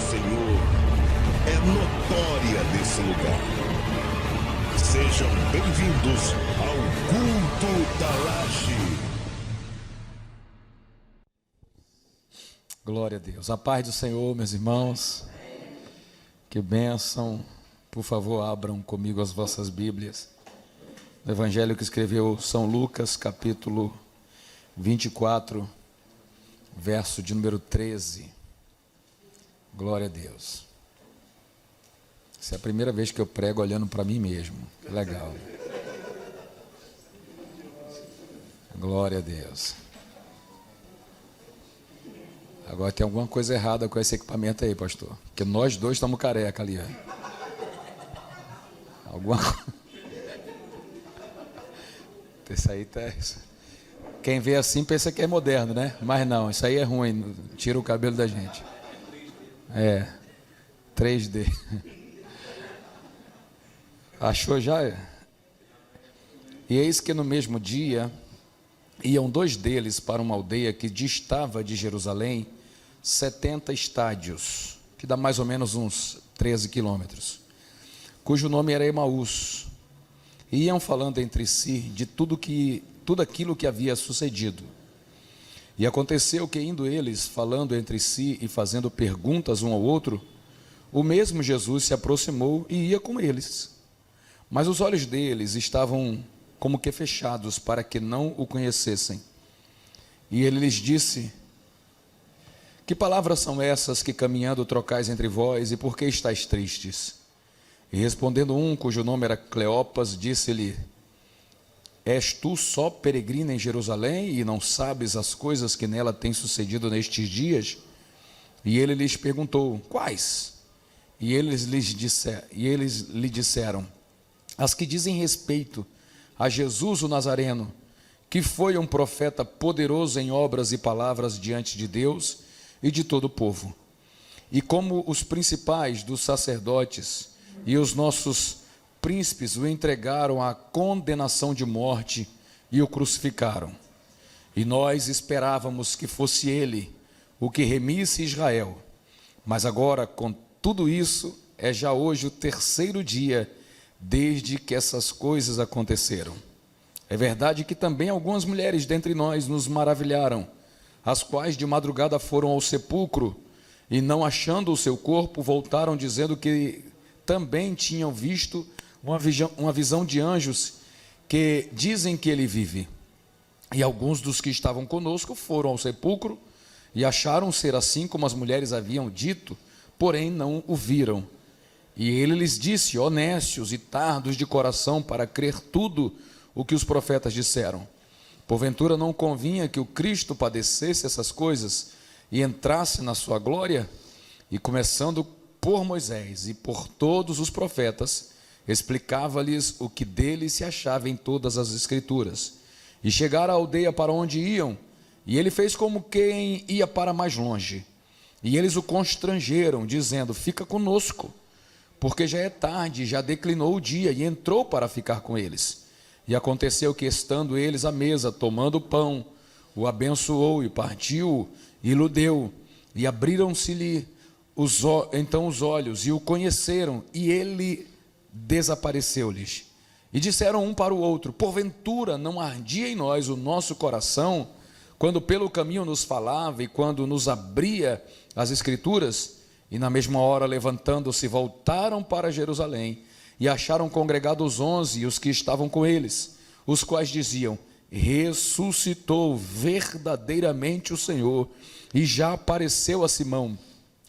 Senhor é notória desse lugar. Sejam bem-vindos ao Culto da Laje. Glória a Deus. A paz do Senhor, meus irmãos. Que bênção. Por favor, abram comigo as vossas Bíblias. O Evangelho que escreveu São Lucas, capítulo 24, verso de número 13. Glória a Deus. Essa é a primeira vez que eu prego olhando para mim mesmo. Que legal. Glória a Deus. Agora tem alguma coisa errada com esse equipamento aí, pastor. Porque nós dois estamos careca ali. Alguma coisa. Isso aí tá. Quem vê assim pensa que é moderno, né? Mas não, isso aí é ruim. Tira o cabelo da gente. 3D. Achou já? E eis que no mesmo dia iam dois deles para uma aldeia que distava de Jerusalém 70 estádios, que dá mais ou menos uns 13 quilômetros, cujo nome era Emaús. E iam falando entre si de tudo aquilo que havia sucedido. E aconteceu que, indo eles falando entre si e fazendo perguntas um ao outro, o mesmo Jesus se aproximou e ia com eles. Mas os olhos deles estavam como que fechados, para que não o conhecessem. E ele lhes disse: que palavras são essas que caminhando trocais entre vós, e por que estáis tristes? E respondendo um, cujo nome era Cleopas, disse-lhe: és tu só peregrina em Jerusalém, e não sabes as coisas que nela têm sucedido nestes dias? E ele lhes perguntou: quais? E eles lhe disseram: as que dizem respeito a Jesus o Nazareno, que foi um profeta poderoso em obras e palavras diante de Deus e de todo o povo. E como os principais dos sacerdotes e os nossos príncipes o entregaram à condenação de morte e o crucificaram. E nós esperávamos que fosse ele o que remisse Israel. Mas agora, com tudo isso, é já hoje o terceiro dia desde que essas coisas aconteceram. É verdade que também algumas mulheres dentre nós nos maravilharam, as quais de madrugada foram ao sepulcro e, não achando o seu corpo, voltaram dizendo que também tinham visto uma visão de anjos que dizem que ele vive. E alguns dos que estavam conosco foram ao sepulcro e acharam ser assim como as mulheres haviam dito, porém não o viram. E ele lhes disse: ó nécios e tardos de coração para crer tudo o que os profetas disseram. Porventura não convinha que o Cristo padecesse essas coisas e entrasse na sua glória? E começando por Moisés e por todos os profetas, explicava-lhes o que dele se achava em todas as Escrituras. E chegaram à aldeia para onde iam, e ele fez como quem ia para mais longe. E eles o constrangeram, dizendo: fica conosco, porque já é tarde, já declinou o dia, e entrou para ficar com eles. E aconteceu que, estando eles à mesa, tomando o pão, o abençoou e partiu e lhe deu. E abriram-se-lhe então os olhos, e o conheceram, e ele desapareceu-lhes. E disseram um para o outro: porventura não ardia em nós o nosso coração, quando pelo caminho nos falava e quando nos abria as Escrituras? E na mesma hora, levantando-se, voltaram para Jerusalém, e acharam congregados os 11 e os que estavam com eles, os quais diziam: ressuscitou verdadeiramente o Senhor, e já apareceu a Simão.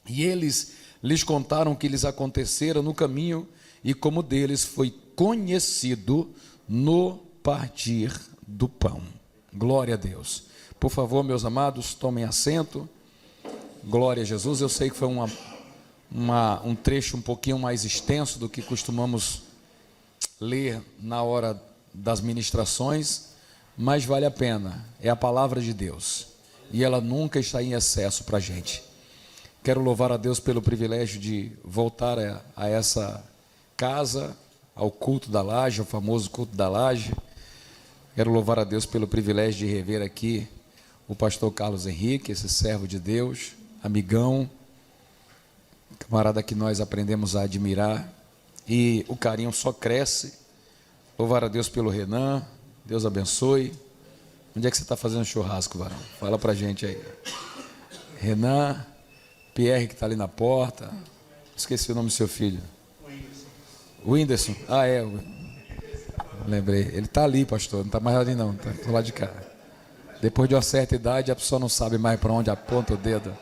E eles lhes contaram o que lhes acontecera no caminho, e como deles foi conhecido no partir do pão. Glória a Deus. Por favor, meus amados, tomem assento. Glória a Jesus. Eu sei que foi um trecho um pouquinho mais extenso do que costumamos ler na hora das ministrações, mas vale a pena. É a palavra de Deus e ela nunca está em excesso para a gente. Quero louvar a Deus pelo privilégio de voltar a essa casa, ao culto da laje, ao famoso culto da laje. Quero louvar a Deus pelo privilégio de rever aqui o pastor Carlos Henrique, esse servo de Deus, amigão, camarada que nós aprendemos a admirar, e o carinho só cresce. Louvar a Deus pelo Renan, Deus abençoe. Onde é que você está fazendo churrasco, varão? Fala pra gente aí. Renan, Pierre que está ali na porta, esqueci o nome do seu filho. Whindersson. Ah, é, lembrei, ele está ali, pastor, não está mais ali não, está do lado de cá. Depois de uma certa idade, a pessoa não sabe mais para onde aponta o dedo.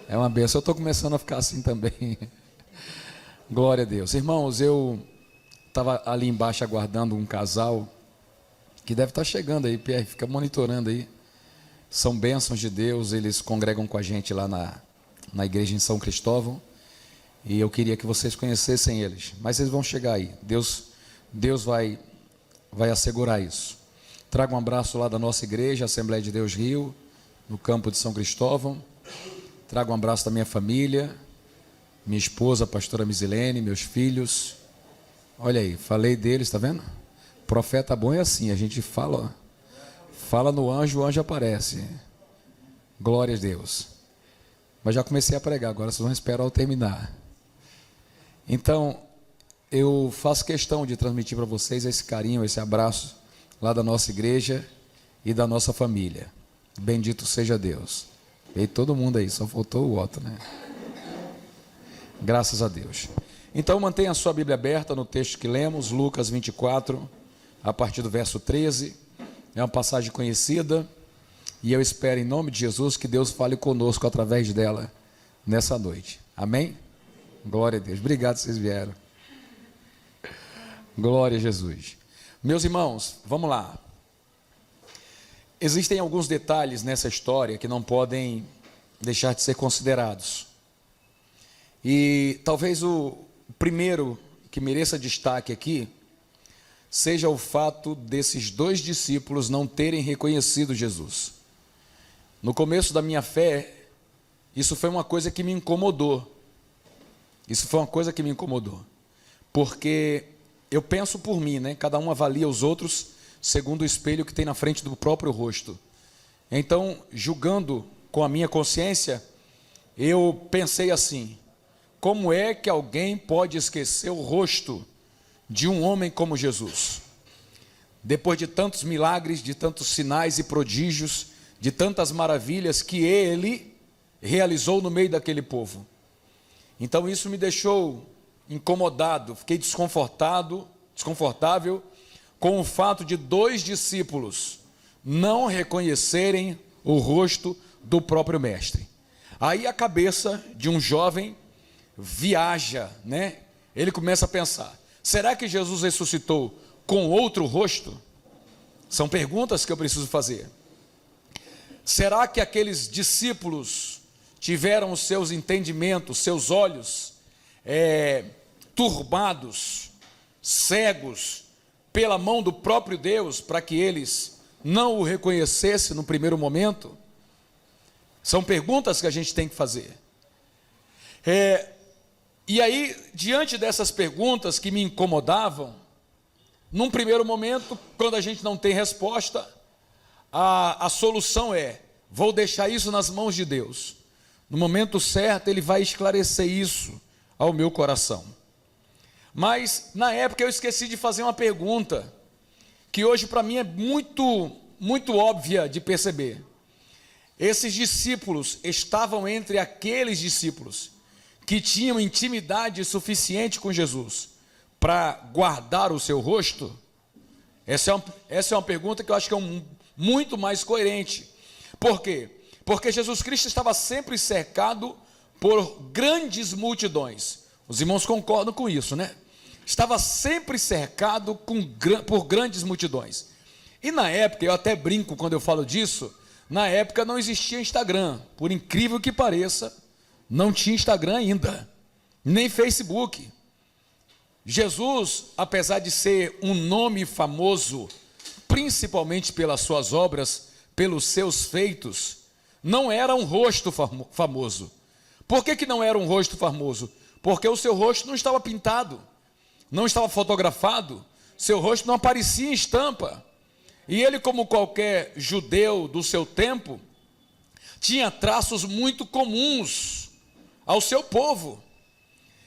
É uma benção. Eu estou começando a ficar assim também. Glória a Deus. Irmãos, eu estava ali embaixo aguardando um casal que deve estar chegando aí, Pierre, fica monitorando aí. São bênçãos de Deus, eles congregam com a gente lá na igreja em São Cristóvão. E eu queria que vocês conhecessem eles. Mas eles vão chegar aí. Deus vai assegurar isso. Trago um abraço lá da nossa igreja, Assembleia de Deus Rio, no campo de São Cristóvão. Trago um abraço da minha família, minha esposa, a pastora Misilene, meus filhos. Olha aí, falei deles, está vendo? Profeta bom é assim, a gente fala no anjo, o anjo aparece. Glória a Deus. Mas já comecei a pregar, agora vocês vão esperar eu terminar. Então, eu faço questão de transmitir para vocês esse carinho, esse abraço lá da nossa igreja e da nossa família. Bendito seja Deus. Veio todo mundo aí, só faltou o Otto, né? Graças a Deus. Então, mantenha a sua Bíblia aberta no texto que lemos, Lucas 24, a partir do verso 13. É uma passagem conhecida e eu espero, em nome de Jesus, que Deus fale conosco através dela nessa noite. Amém? Glória a Deus. Obrigado que vocês vieram. Glória a Jesus. Meus irmãos, vamos lá. Existem alguns detalhes nessa história que não podem deixar de ser considerados. E talvez o primeiro que mereça destaque aqui seja o fato desses dois discípulos não terem reconhecido Jesus. No começo da minha fé, isso foi uma coisa que me incomodou. Porque eu penso por mim, né? Cada um avalia os outros segundo o espelho que tem na frente do próprio rosto. Então, julgando com a minha consciência, eu pensei assim: como é que alguém pode esquecer o rosto de um homem como Jesus? Depois de tantos milagres, de tantos sinais e prodígios, de tantas maravilhas que ele realizou no meio daquele povo. Então isso me deixou incomodado, fiquei desconfortável com o fato de dois discípulos não reconhecerem o rosto do próprio mestre. Aí a cabeça de um jovem viaja, né? Ele começa a pensar: será que Jesus ressuscitou com outro rosto? São perguntas que eu preciso fazer. Será que aqueles discípulos tiveram os seus entendimentos, seus olhos turbados, cegos, pela mão do próprio Deus, para que eles não o reconhecessem no primeiro momento? São perguntas que a gente tem que fazer. E aí, diante dessas perguntas que me incomodavam, num primeiro momento, quando a gente não tem resposta, a solução é: vou deixar isso nas mãos de Deus. No momento certo, Ele vai esclarecer isso ao meu coração. Mas, na época, eu esqueci de fazer uma pergunta, que hoje para mim é muito, muito óbvia de perceber. Esses discípulos estavam entre aqueles discípulos que tinham intimidade suficiente com Jesus para guardar o seu rosto? Essa é uma pergunta que eu acho que é muito mais coerente. Por quê? Porque Jesus Cristo estava sempre cercado por grandes multidões. Os irmãos concordam com isso, né? Estava sempre cercado por grandes multidões. E na época, eu até brinco quando eu falo disso, na época não existia Instagram. Por incrível que pareça, não tinha Instagram ainda, nem Facebook. Jesus, apesar de ser um nome famoso, principalmente pelas suas obras, pelos seus feitos, não era um rosto famoso. Por que não era um rosto famoso? Porque o seu rosto não estava pintado, não estava fotografado, seu rosto não aparecia em estampa. E ele, como qualquer judeu do seu tempo, tinha traços muito comuns ao seu povo.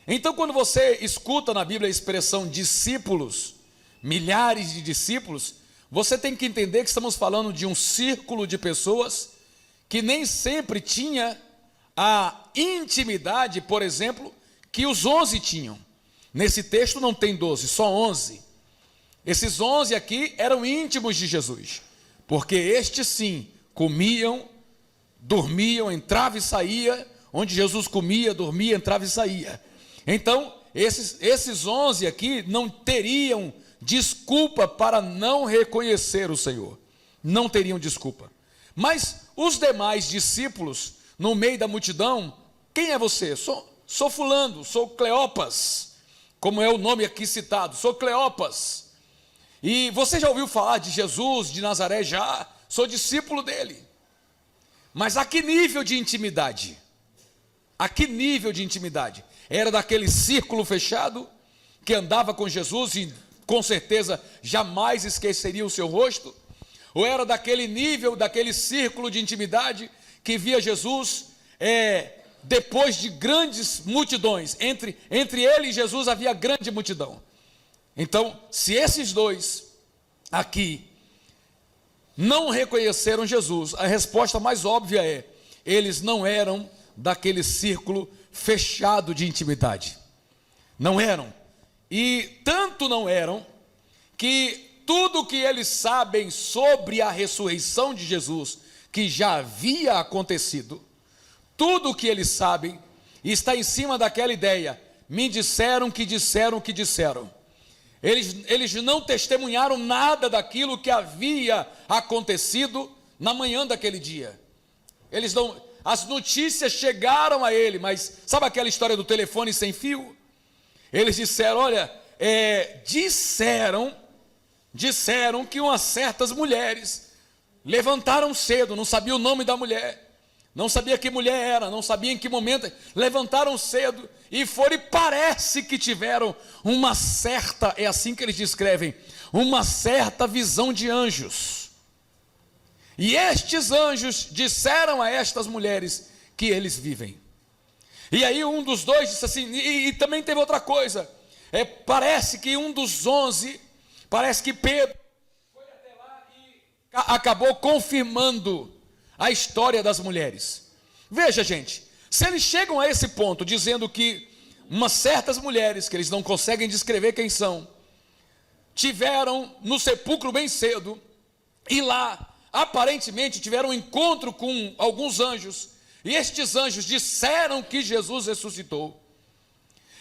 Então, quando você escuta na Bíblia a expressão discípulos, milhares de discípulos, você tem que entender que estamos falando de um círculo de pessoas que nem sempre tinha a intimidade, por exemplo, que os 11 tinham. Nesse texto não tem 12, só 11. Esses 11 aqui eram íntimos de Jesus, porque estes sim comiam, dormiam, entrava e saía, onde Jesus comia, dormia, entrava e saía. Então, esses 11 aqui não teriam desculpa para não reconhecer o Senhor. Não teriam desculpa. Mas os demais discípulos, no meio da multidão, quem é você? Sou fulano, sou Cleopas, como é o nome aqui citado, sou Cleopas. E você já ouviu falar de Jesus de Nazaré? Já, sou discípulo dele. Mas a que nível de intimidade? A que nível de intimidade? Era daquele círculo fechado que andava com Jesus e com certeza jamais esqueceria o seu rosto? Ou era daquele nível, daquele círculo de intimidade que via Jesus depois de grandes multidões? Entre ele e Jesus havia grande multidão. Então, se esses dois aqui não reconheceram Jesus, a resposta mais óbvia é: eles não eram daquele círculo fechado de intimidade. Não eram. E tanto não eram que tudo que eles sabem sobre a ressurreição de Jesus, que já havia acontecido, tudo o que eles sabem está em cima daquela ideia: me disseram que disseram que disseram. Eles não testemunharam nada daquilo que havia acontecido na manhã daquele dia. As notícias chegaram a ele, mas sabe aquela história do telefone sem fio? Eles disseram, olha, disseram que umas certas mulheres levantaram cedo, não sabia o nome da mulher, não sabia que mulher era, não sabia em que momento, levantaram cedo e foram, e parece que tiveram uma certa, é assim que eles descrevem, uma certa visão de anjos. E estes anjos disseram a estas mulheres que eles vivem. E aí um dos dois disse assim, e também teve outra coisa, parece que um dos 11, parece que Pedro foi até lá e acabou confirmando a história das mulheres. Veja, gente, se eles chegam a esse ponto, dizendo que umas certas mulheres, que eles não conseguem descrever quem são, tiveram no sepulcro bem cedo, e lá, aparentemente, tiveram um encontro com alguns anjos, e estes anjos disseram que Jesus ressuscitou,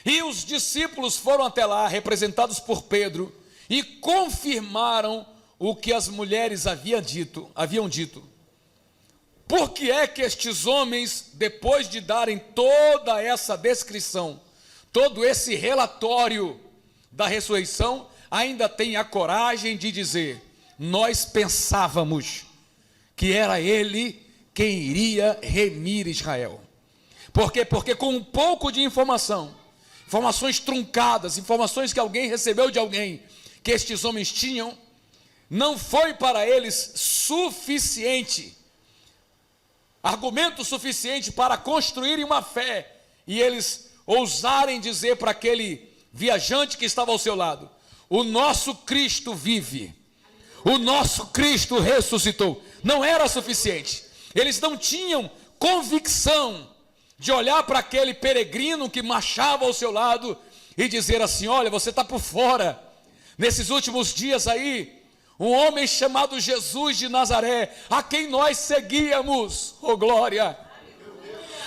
e os discípulos foram até lá, representados por Pedro, e confirmaram o que as mulheres haviam dito. Por que é que estes homens, depois de darem toda essa descrição, todo esse relatório da ressurreição, ainda têm a coragem de dizer: nós pensávamos que era ele quem iria remir Israel? Por quê? Porque com um pouco de informações truncadas, informações que alguém recebeu de alguém, que estes homens tinham, não foi para eles argumento suficiente para construírem uma fé, e eles ousarem dizer para aquele viajante que estava ao seu lado: o nosso Cristo vive, o nosso Cristo ressuscitou. Não era suficiente. Eles não tinham convicção de olhar para aquele peregrino que marchava ao seu lado e dizer assim: olha, você está por fora. Nesses últimos dias aí, um homem chamado Jesus de Nazaré, a quem nós seguíamos, oh glória,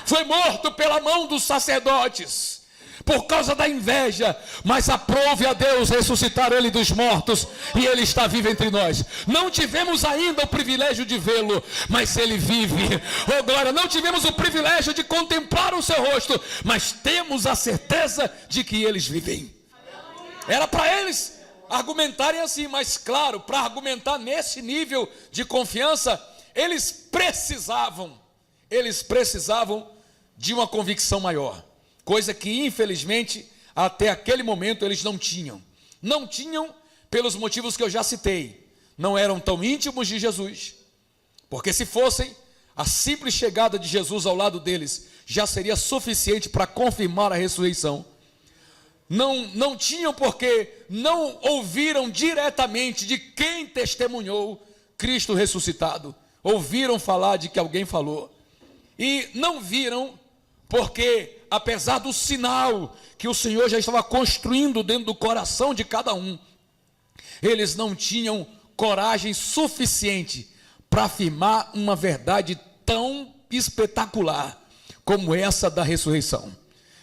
foi morto pela mão dos sacerdotes, por causa da inveja, mas aprove a Deus ressuscitar ele dos mortos, e ele está vivo entre nós. Não tivemos ainda o privilégio de vê-lo, mas ele vive, oh glória. Não tivemos o privilégio de contemplar o seu rosto, mas temos a certeza de que eles vivem. Era para eles argumentarem assim, mas claro, para argumentar nesse nível de confiança, eles precisavam de uma convicção maior, coisa que infelizmente até aquele momento eles não tinham pelos motivos que eu já citei. Não eram tão íntimos de Jesus, porque se fossem, a simples chegada de Jesus ao lado deles já seria suficiente para confirmar a ressurreição. não tinham, porque não ouviram diretamente de quem testemunhou Cristo ressuscitado. Ouviram falar de que alguém falou. E não viram, porque apesar do sinal que o Senhor já estava construindo dentro do coração de cada um, eles não tinham coragem suficiente para afirmar uma verdade tão espetacular como essa da ressurreição.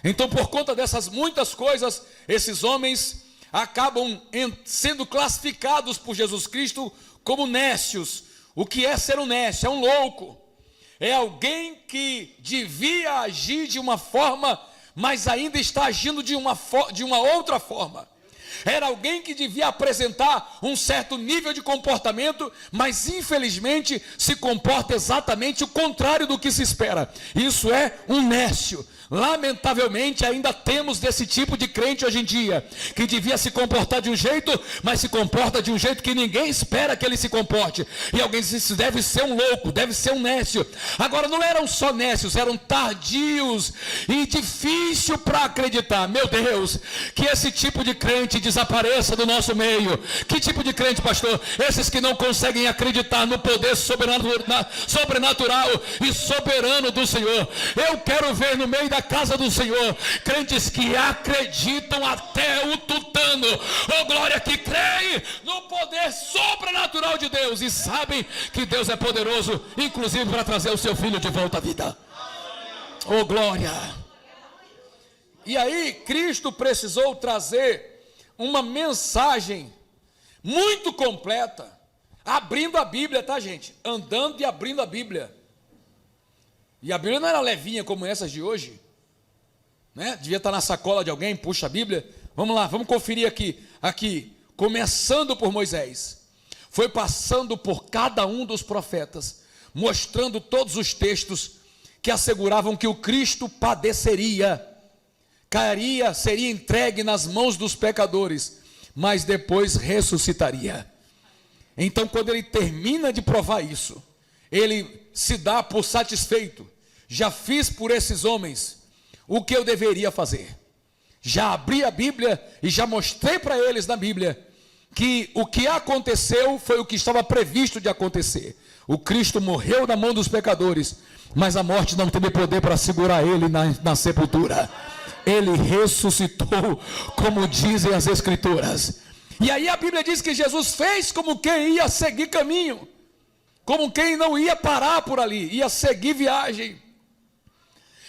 Então, por conta dessas muitas coisas, esses homens acabam sendo classificados por Jesus Cristo como nécios. O que é ser um nécio? É um louco. É alguém que devia agir de uma forma, mas ainda está agindo de uma outra forma. Era alguém que devia apresentar um certo nível de comportamento, mas infelizmente se comporta exatamente o contrário do que se espera. Isso é um nécio. Lamentavelmente ainda temos desse tipo de crente hoje em dia, que devia se comportar de um jeito, mas se comporta de um jeito que ninguém espera que ele se comporte. E alguém diz: isso deve ser um louco, deve ser um nécio. Agora, não eram só nécios, eram tardios e difícil para acreditar. Meu Deus, que esse tipo de crente desapareça do nosso meio. Que tipo de crente, pastor? Esses que não conseguem acreditar no poder sobrenatural e soberano do Senhor. Eu quero ver no meio da casa do Senhor crentes que acreditam até o tutano, oh glória, que creem no poder sobrenatural de Deus e sabem que Deus é poderoso, inclusive para trazer o seu filho de volta à vida. Oh glória. E aí Cristo precisou trazer uma mensagem muito completa, abrindo a Bíblia, tá, gente? Andando e abrindo a Bíblia. E a Bíblia não era levinha como essas de hoje, né? Devia estar na sacola de alguém. Puxa a Bíblia, vamos lá, vamos conferir aqui, começando por Moisés, foi passando por cada um dos profetas, mostrando todos os textos que asseguravam que o Cristo padeceria, cairia, seria entregue nas mãos dos pecadores, mas depois ressuscitaria. Então, quando ele termina de provar isso, ele se dá por satisfeito. Já fiz por esses homens o que eu deveria fazer. Já abri a Bíblia e já mostrei para eles na Bíblia que o que aconteceu foi o que estava previsto de acontecer. O Cristo morreu na mão dos pecadores, mas a morte não teve poder para segurar ele na sepultura. Ele ressuscitou, como dizem as Escrituras. E aí a Bíblia diz que Jesus fez como quem ia seguir caminho, como quem não ia parar por ali, ia seguir viagem.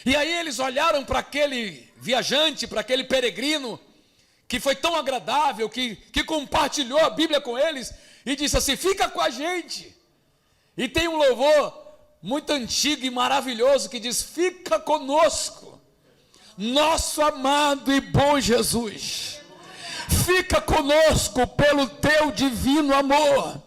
E aí eles olharam para aquele viajante, para aquele peregrino, que foi tão agradável, que compartilhou a Bíblia com eles, e disse assim: fica com a gente. E tem um louvor muito antigo e maravilhoso que diz: fica conosco, nosso amado e bom Jesus. Fica conosco pelo teu divino amor,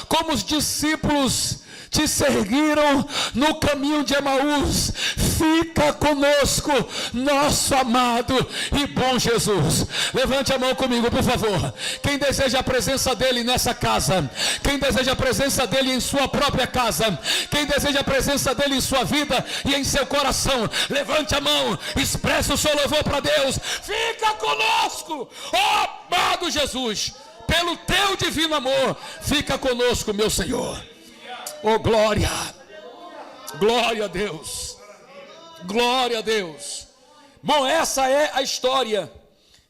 como os discípulos te seguiram no caminho de Emaús. Fica conosco, nosso amado e bom Jesus. Levante a mão comigo, por favor. Quem deseja a presença dele nessa casa, quem deseja a presença dele em sua própria casa, quem deseja a presença dele em sua vida e em seu coração, levante a mão, expresse o seu louvor para Deus. Fica conosco, ó amado Jesus, pelo teu divino amor. Fica conosco, meu Senhor. Oh glória, glória a Deus, glória a Deus. Bom, essa é a história,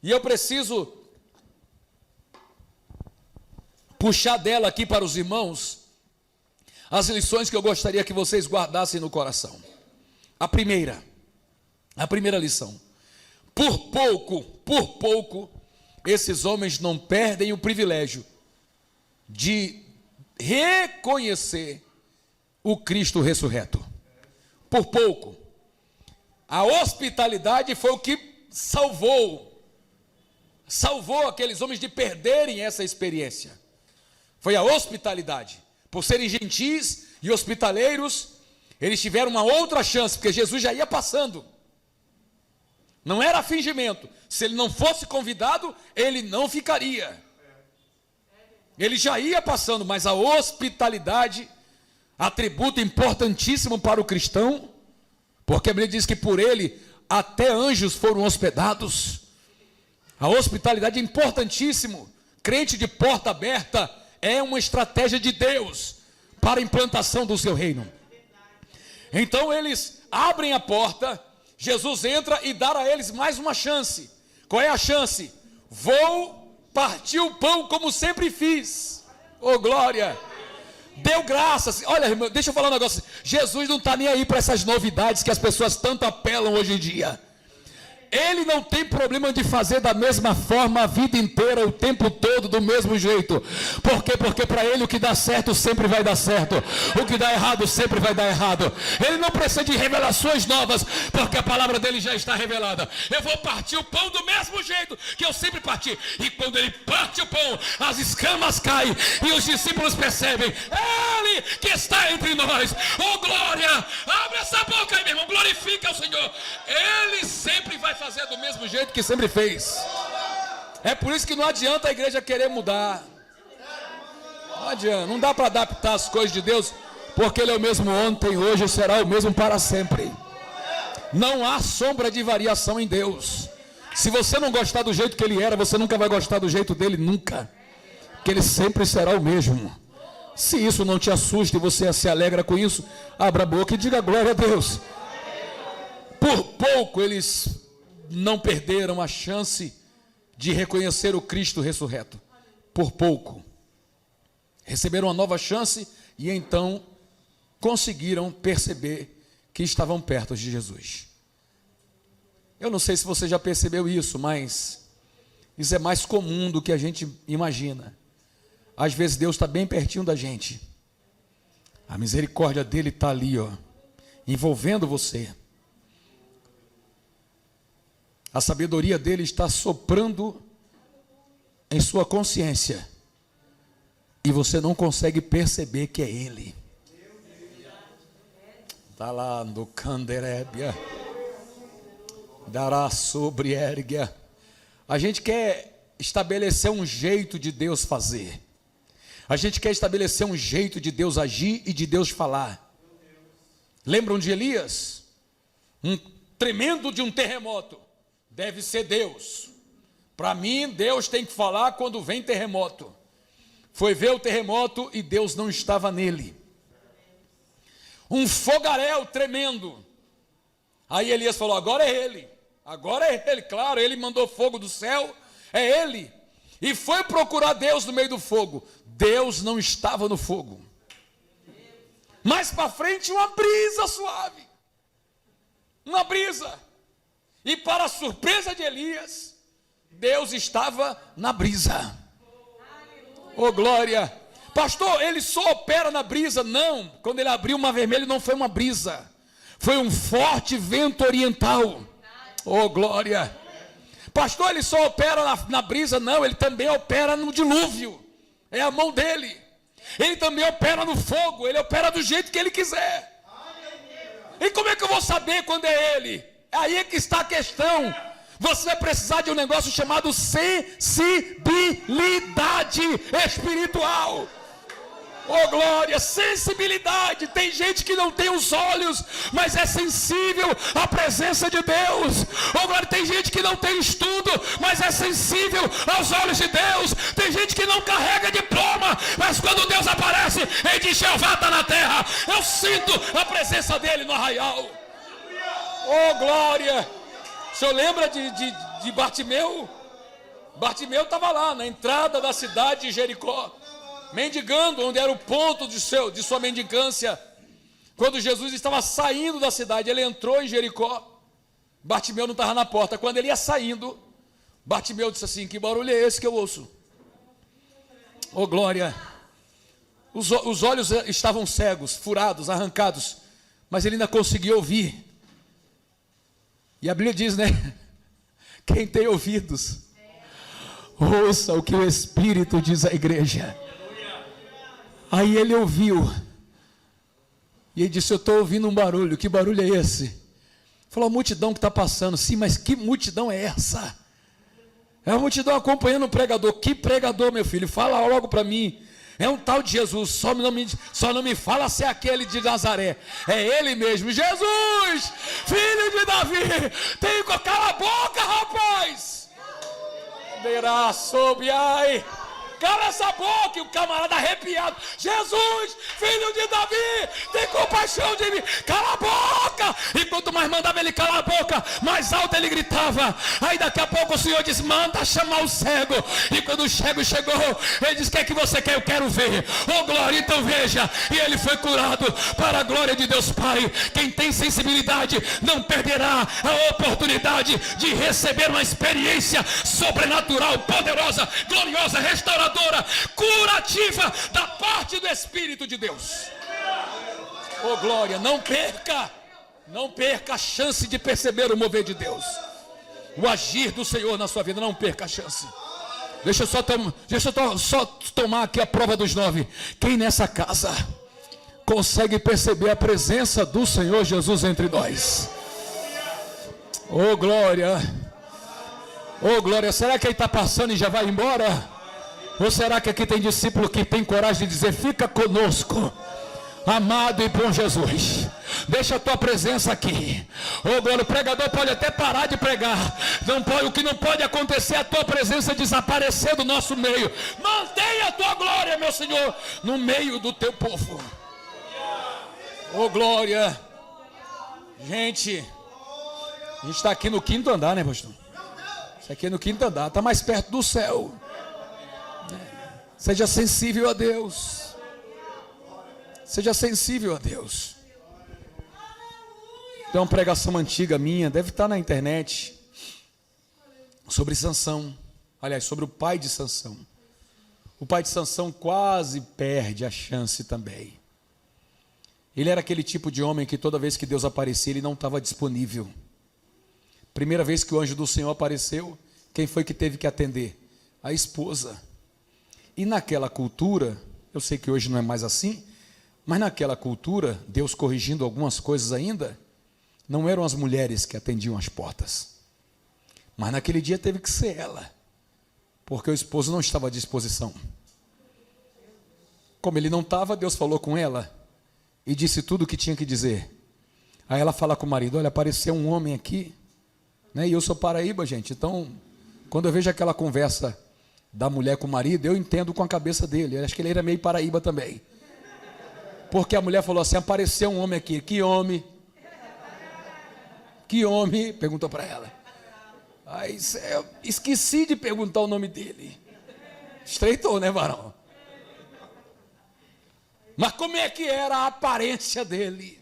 e eu preciso puxar dela aqui para os irmãos as lições que eu gostaria que vocês guardassem no coração. A primeira lição: por pouco, esses homens não perdem o privilégio de reconhecer o Cristo ressurreto. Por pouco. A hospitalidade foi o que salvou aqueles homens de perderem essa experiência. Foi a hospitalidade. Por serem gentis e hospitaleiros, eles tiveram uma outra chance, porque Jesus já ia passando. Não era fingimento. Se ele não fosse convidado, ele não ficaria. Ele já ia passando, mas a hospitalidade, atributo importantíssimo para o cristão, porque a Bíblia diz que por ele até anjos foram hospedados. A hospitalidade é importantíssimo. Crente de porta aberta é uma estratégia de Deus para a implantação do seu reino. Então eles abrem a porta, Jesus entra e dá a eles mais uma chance. Qual é a chance? Vou partir o pão como sempre fiz. Oh, glória! Deu graças. Olha, irmão, deixa eu falar um negócio. Jesus não está nem aí para essas novidades que as pessoas tanto apelam hoje em dia. Ele não tem problema de fazer da mesma forma a vida inteira, o tempo todo, do mesmo jeito. Por quê? Porque para ele o que dá certo sempre vai dar certo. O que dá errado sempre vai dar errado. Ele não precisa de revelações novas, porque a palavra dele já está revelada. Eu vou partir o pão do mesmo jeito que eu sempre parti. E quando ele parte o pão, as escamas caem e os discípulos percebem: ele que está entre nós. Oh, glória! Abre essa boca aí, meu irmão. Glorifica o Senhor. Ele sempre vai fazer do mesmo jeito que sempre fez. É por isso que não adianta a igreja querer mudar. Não adianta, não dá para adaptar as coisas de Deus, porque Ele é o mesmo ontem, hoje e será o mesmo para sempre. Não há sombra de variação em Deus. Se você não gostar do jeito que Ele era, você nunca vai gostar do jeito dele, nunca. Que Ele sempre será o mesmo. Se isso não te assusta e você se alegra com isso, abra a boca e diga glória a Deus. Por pouco eles não perderam a chance de reconhecer o Cristo ressurreto. Por pouco. Receberam uma nova chance e então conseguiram perceber que estavam perto de Jesus. Eu não sei se você já percebeu isso, mas isso é mais comum do que a gente imagina. Às vezes Deus está bem pertinho da gente. A misericórdia dele está ali, ó, envolvendo você. A sabedoria dele está soprando em sua consciência. E você não consegue perceber que é ele. Está lá no Canderébia. Dará sobre Érgia. A gente quer estabelecer um jeito de Deus fazer. A gente quer estabelecer um jeito de Deus agir e de Deus falar. Lembram de Elias? Um tremendo de um terremoto. Deve ser Deus. Para mim, Deus tem que falar quando vem terremoto. Foi ver o terremoto e Deus não estava nele. Um fogaréu tremendo. Aí Elias falou: agora é ele. Agora é ele, claro, ele mandou fogo do céu. É ele. E foi procurar Deus no meio do fogo. Deus não estava no fogo. Mais para frente, uma brisa suave. Uma brisa. E para a surpresa de Elias, Deus estava na brisa. Oh, glória! Pastor, ele só opera na brisa? Não, quando ele abriu o mar vermelho não foi uma brisa. Foi um forte vento oriental. Oh, glória! Pastor, ele só opera na brisa? Não, ele também opera no dilúvio. É a mão dele. Ele também opera no fogo. Ele opera do jeito que ele quiser. E como é que eu vou saber quando é ele? Aí é que está a questão. Você vai precisar de um negócio chamado sensibilidade espiritual. Oh, glória, sensibilidade. Tem gente que não tem os olhos, mas é sensível à presença de Deus. Oh, glória, tem gente que não tem estudo, mas é sensível aos olhos de Deus. Tem gente que não carrega diploma, mas quando Deus aparece, ele diz: Jeová está na terra. Eu sinto a presença dele no arraial. Oh, glória. O senhor lembra de Bartimeu? Bartimeu estava lá na entrada da cidade de Jericó, mendigando, onde era o ponto de sua mendicância. Quando Jesus estava saindo da cidade, ele entrou em Jericó. Bartimeu não estava na porta. Quando ele ia saindo, Bartimeu disse assim: que barulho é esse que eu ouço? Oh, glória. Os olhos estavam cegos, furados, arrancados, mas ele ainda conseguia ouvir. E a Bíblia diz, né? Quem tem ouvidos, ouça o que o Espírito diz à igreja. Aí ele ouviu. E ele disse: eu estou ouvindo um barulho. Que barulho é esse? Falou: a multidão que está passando. Sim, mas que multidão é essa? É a multidão acompanhando o pregador. Que pregador, meu filho? Fala logo para mim. É um tal de Jesus. Só não me fala se é aquele de Nazaré. É ele mesmo. Jesus, filho de Davi. Cala a boca, rapaz. Derá sob, ai. Cala essa boca, e o camarada arrepiado. Jesus, filho de Davi, tem compaixão de mim. Cala a boca. E quanto mais mandava ele calar a boca, mais alto ele gritava. Aí daqui a pouco o Senhor diz, manda chamar o cego. E quando o cego chegou, ele disse, o que é que você quer? Eu quero ver. Oh glória, então veja. E ele foi curado para a glória de Deus Pai. Quem tem sensibilidade não perderá a oportunidade de receber uma experiência sobrenatural, poderosa, gloriosa, restauradora, curativa da parte do Espírito de Deus. Oh glória, não perca a chance de perceber o mover de Deus, o agir do Senhor na sua vida. Não perca a chance. Deixa eu só tomar aqui a prova dos 9. Quem nessa casa consegue perceber a presença do Senhor Jesus entre nós? Oh glória, oh glória. Será que ele está passando e já vai embora? Ou será que aqui tem discípulo que tem coragem de dizer, fica conosco, amado e bom Jesus, deixa a tua presença aqui. Oh glória, o pregador pode até parar de pregar, não pode, o que não pode acontecer é a tua presença desaparecer do nosso meio. Mantenha a tua glória, meu Senhor, no meio do teu povo. Oh glória. Gente, a gente está aqui no 5º andar, né, pastor? Isso aqui é no 5º andar, está mais perto do céu. Seja sensível a Deus. Seja sensível a Deus. Tem uma pregação antiga minha, deve estar na internet, sobre Sansão. Aliás, sobre o pai de Sansão. O pai de Sansão quase perde a chance também. Ele era aquele tipo de homem que toda vez que Deus aparecia, ele não estava disponível. Primeira vez que o anjo do Senhor apareceu, quem foi que teve que atender? A esposa. E naquela cultura, eu sei que hoje não é mais assim, mas naquela cultura, Deus corrigindo algumas coisas ainda, não eram as mulheres que atendiam as portas. Mas naquele dia teve que ser ela, porque o esposo não estava à disposição. Como ele não estava, Deus falou com ela e disse tudo o que tinha que dizer. Aí ela fala com o marido, olha, apareceu um homem aqui, né? E eu sou paraíba, gente, então quando eu vejo aquela conversa da mulher com o marido, eu entendo com a cabeça dele. Eu acho que ele era meio paraíba também. Porque a mulher falou assim, apareceu um homem aqui. Que homem? Que homem? Perguntou para ela. Aí eu esqueci de perguntar o nome dele. Estreitou, né, varão? Mas como é que era a aparência dele?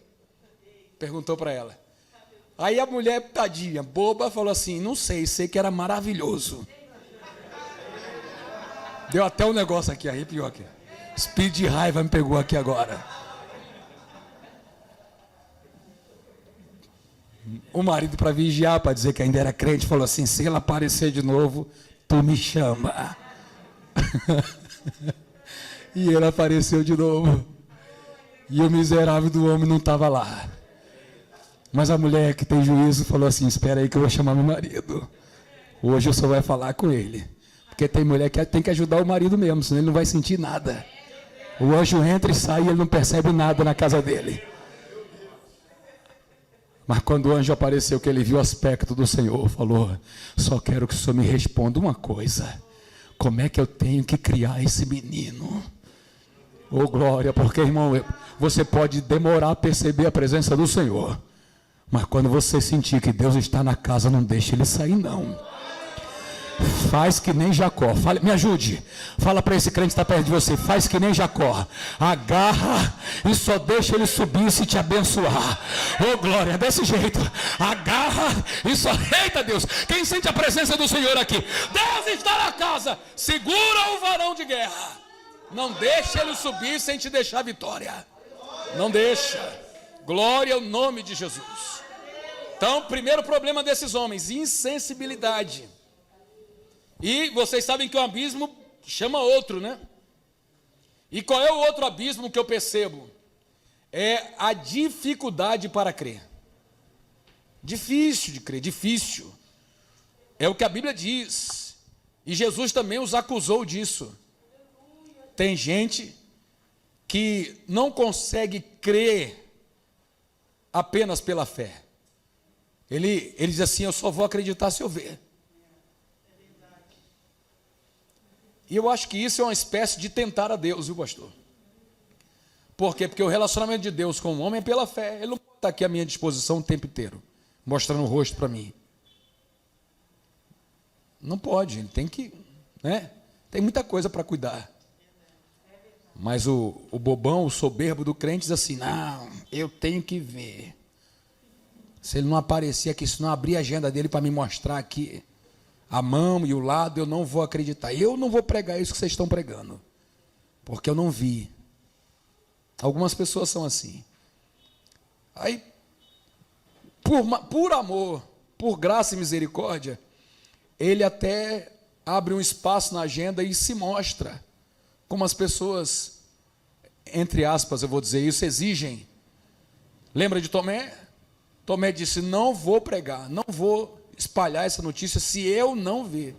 Perguntou para ela. Aí a mulher, tadinha, boba, falou assim, não sei que era maravilhoso. Deu até um negócio aqui, arrepiou aqui. Espírito de raiva me pegou aqui agora. O marido, para vigiar, para dizer que ainda era crente, falou assim, se ela aparecer de novo, tu me chama. E ele apareceu de novo. E o miserável do homem não estava lá. Mas a mulher que tem juízo falou assim, espera aí que eu vou chamar meu marido. Hoje eu só vai falar com ele. Porque tem mulher que tem que ajudar o marido mesmo, senão ele não vai sentir nada. O anjo entra e sai e ele não percebe nada na casa dele. Mas quando o anjo apareceu, que ele viu o aspecto do Senhor, falou, só quero que o Senhor me responda uma coisa. Como é que eu tenho que criar esse menino? Oh glória, porque irmão, você pode demorar a perceber a presença do Senhor. Mas quando você sentir que Deus está na casa, não deixe ele sair não. Faz que nem Jacó. Me ajude. Fala para esse crente que está perto de você. Faz que nem Jacó. Agarra e só deixa ele subir se te abençoar. Oh glória, desse jeito. Agarra e só... Eita Deus. Quem sente a presença do Senhor aqui? Deus está na casa. Segura o varão de guerra. Não deixa ele subir sem te deixar vitória. Não deixa. Glória ao nome de Jesus. Então, primeiro problema desses homens, insensibilidade. E vocês sabem que o abismo chama outro, né? E qual é o outro abismo que eu percebo? É a dificuldade para crer. Difícil de crer, difícil. É o que a Bíblia diz. E Jesus também os acusou disso. Tem gente que não consegue crer apenas pela fé. Ele diz assim, eu só vou acreditar se eu ver. E eu acho que isso é uma espécie de tentar a Deus, viu, pastor? Por quê? Porque o relacionamento de Deus com o homem é pela fé. Ele não pode estar aqui à minha disposição o tempo inteiro, mostrando o rosto para mim. Não pode, ele tem que, né? Tem muita coisa para cuidar. Mas o bobão, o soberbo do crente diz assim, não, eu tenho que ver. Se ele não aparecer aqui, se não abrir a agenda dele para me mostrar aqui a mão e o lado, eu não vou acreditar. Eu não vou pregar isso que vocês estão pregando, porque eu não vi. Algumas pessoas são assim. Aí, por amor, por graça e misericórdia, ele até abre um espaço na agenda e se mostra como as pessoas, entre aspas, eu vou dizer isso, exigem. Lembra de Tomé? Tomé disse, não vou pregar, não vou espalhar essa notícia se eu não ver.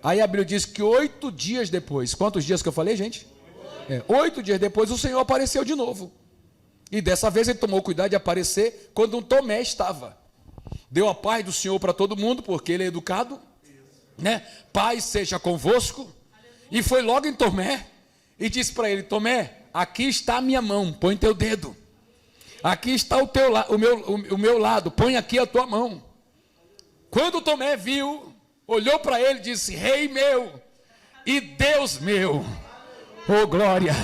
Aí a Bíblia diz que 8 dias depois, quantos dias que eu falei, gente? 8 dias depois o Senhor apareceu de novo. E dessa vez ele tomou cuidado de aparecer quando um Tomé estava. Deu a paz do Senhor para todo mundo, porque ele é educado, né? Paz seja convosco. E foi logo em Tomé e disse para ele, Tomé, aqui está a minha mão, põe teu dedo. Aqui está o meu lado, põe aqui a tua mão. Quando Tomé viu, olhou para ele e disse, Rei meu e Deus meu, oh glória.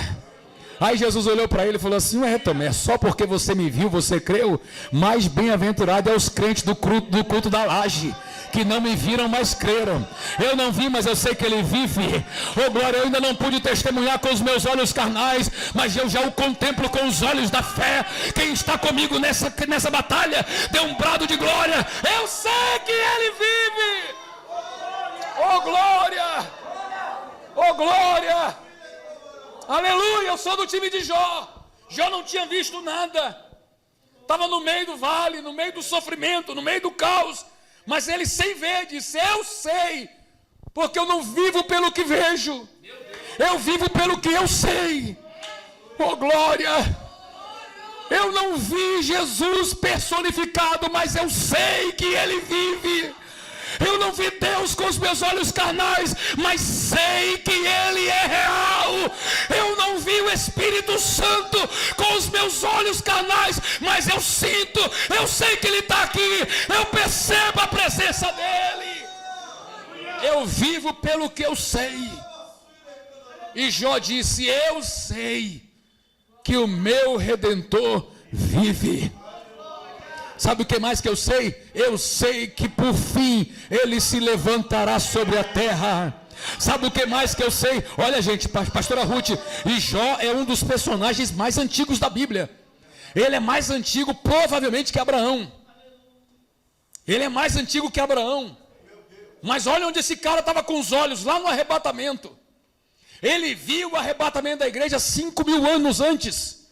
Aí Jesus olhou para ele e falou assim, ué Tomé, só porque você me viu, você creu? Mais bem-aventurado é os crentes do culto da laje, que não me viram, mas creram. Eu não vi, mas eu sei que ele vive. Oh glória, eu ainda não pude testemunhar com os meus olhos carnais, mas eu já o contemplo com os olhos da fé. Quem está comigo nessa batalha, dê um brado de glória. Eu sei que ele vive. Oh glória, oh glória, aleluia. Eu sou do time de Jó. Jó não tinha visto nada, estava no meio do vale, no meio do sofrimento, no meio do caos. Mas ele sem ver disse, eu sei, porque eu não vivo pelo que vejo, eu vivo pelo que eu sei. Oh glória, eu não vi Jesus personificado, mas eu sei que ele vive. Eu não vi Deus com os meus olhos carnais, mas sei que ele é real. Eu não vi o Espírito Santo com os meus olhos carnais, mas eu sinto, eu sei que ele está aqui, eu percebo a presença dele. Eu vivo pelo que eu sei. E Jó disse, eu sei que o meu Redentor vive. Sabe o que mais que eu sei? Eu sei que por fim ele se levantará sobre a terra. Sabe o que mais que eu sei? Olha gente, pastora Ruth, e Jó é um dos personagens mais antigos da Bíblia. Ele é mais antigo provavelmente que Abraão. Ele é mais antigo que Abraão. Mas olha onde esse cara estava com os olhos, lá no arrebatamento. Ele viu o arrebatamento da igreja 5.000 anos antes.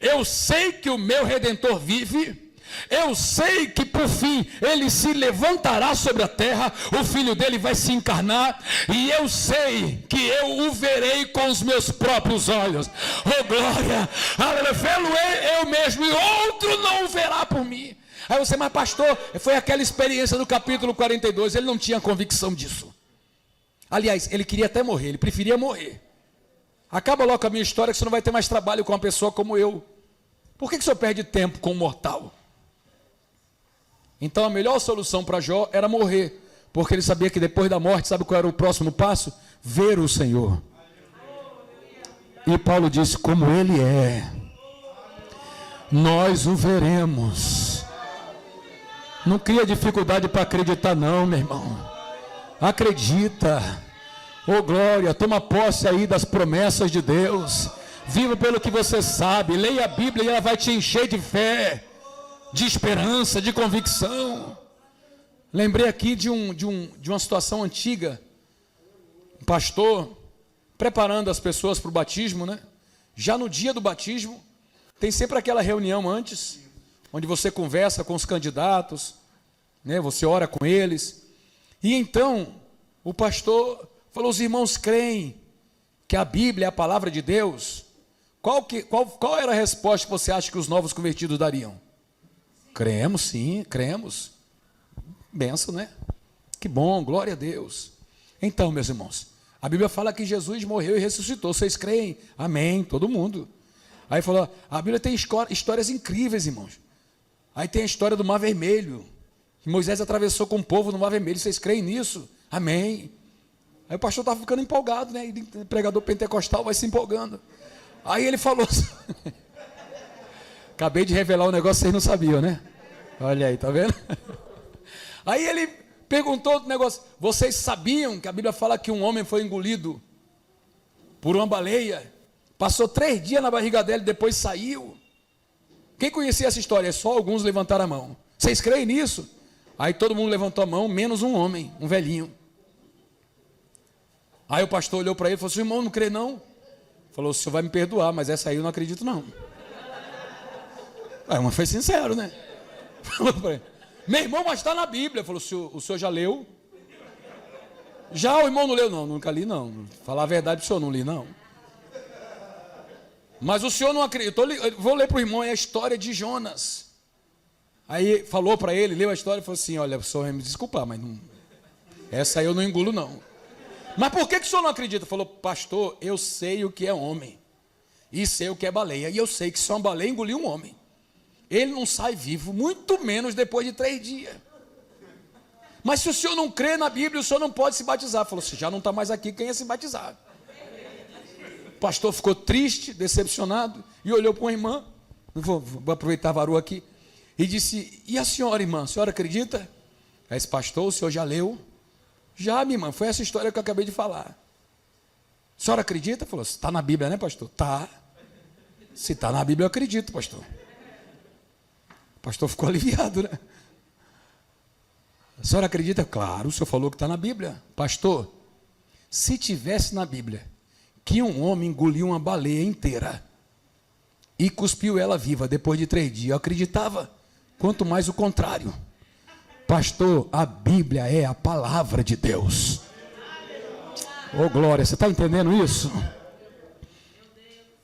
Eu sei que o meu Redentor vive. Eu sei que por fim ele se levantará sobre a terra, o filho dele vai se encarnar, e eu sei que eu o verei com os meus próprios olhos. Oh glória, vê-lo eu mesmo, e outro não o verá por mim. Aí você, mas pastor, foi aquela experiência do capítulo 42, ele não tinha convicção disso. Aliás, ele queria até morrer, ele preferia morrer. Acaba logo com a minha história, que você não vai ter mais trabalho com uma pessoa como eu. Por que o senhor perde tempo com um mortal? Então a melhor solução para Jó era morrer, porque ele sabia que depois da morte, sabe qual era o próximo passo? Ver o Senhor. E Paulo disse, como ele é, nós o veremos. Não cria dificuldade para acreditar não, meu irmão. Acredita. Oh glória, toma posse aí das promessas de Deus. Viva pelo que você sabe, leia a Bíblia e ela vai te encher de fé, de esperança, de convicção. Lembrei aqui de uma situação antiga. Um pastor preparando as pessoas para o batismo, né? Já no dia do batismo, tem sempre aquela reunião antes, onde você conversa com os candidatos, né? Você ora com eles. E então, o pastor falou, os irmãos creem que a Bíblia é a palavra de Deus? Qual era a resposta que você acha que os novos convertidos dariam? Cremos, sim, cremos. Benção, né? Que bom, glória a Deus. Então, meus irmãos, A Bíblia fala que Jesus morreu e ressuscitou. Vocês creem? Amém, todo mundo. Aí falou, a Bíblia tem histórias incríveis, irmãos. Aí tem a história do Mar Vermelho, que Moisés atravessou com o povo no Mar Vermelho. Vocês creem nisso? Amém. Aí o pastor estava ficando empolgado, né? E o pregador pentecostal vai se empolgando. Aí ele falou assim, acabei de revelar um negócio que vocês não sabiam, né? Olha aí, tá vendo? Aí ele perguntou outro negócio, vocês sabiam que a Bíblia fala que um homem foi engolido por uma baleia, passou 3 dias na barriga dela e depois saiu? Quem conhecia essa história? Só alguns levantaram a mão. Vocês creem nisso? Aí todo mundo levantou a mão, menos um homem, um velhinho. Aí o pastor olhou para ele e falou assim, irmão, não crê não? Falou, o senhor vai me perdoar, mas essa aí eu não acredito não. Aí mas foi sincero, né? Falou para ele, meu irmão, mas está na Bíblia. Falou, o senhor já leu? Já o irmão não leu? Não, nunca li não. Falar a verdade para o senhor, não li não. Mas o senhor não acredita. Vou ler para o irmão, é a história de Jonas. Aí falou para ele, leu a história e falou assim, olha, o senhor vai me desculpar, mas não, essa aí eu não engulo não. Mas por que o senhor não acredita? Falou, pastor, eu sei o que é homem. E sei o que é baleia. E eu sei que só uma baleia engoliu um homem. Ele não sai vivo, muito menos depois de 3 dias. Mas se o senhor não crê na Bíblia, o senhor não pode se batizar. Falou, se já não está mais aqui, quem ia se batizar? O pastor ficou triste, decepcionado, e olhou para uma irmã, vou aproveitar a varoa aqui, e disse, e a senhora, irmã, a senhora acredita? Aí esse pastor, o senhor já leu? Já, minha irmã, foi essa história que eu acabei de falar. A senhora acredita? Falou, está na Bíblia, né, pastor? Tá. Se está na Bíblia, eu acredito, pastor. O pastor ficou aliviado, né? A senhora acredita? Claro, o senhor falou que está na Bíblia. Pastor, se tivesse na Bíblia que um homem engoliu uma baleia inteira e cuspiu ela viva depois de 3 dias, eu acreditava. Quanto mais o contrário. Pastor, a Bíblia é a palavra de Deus. Ô glória, você está entendendo isso?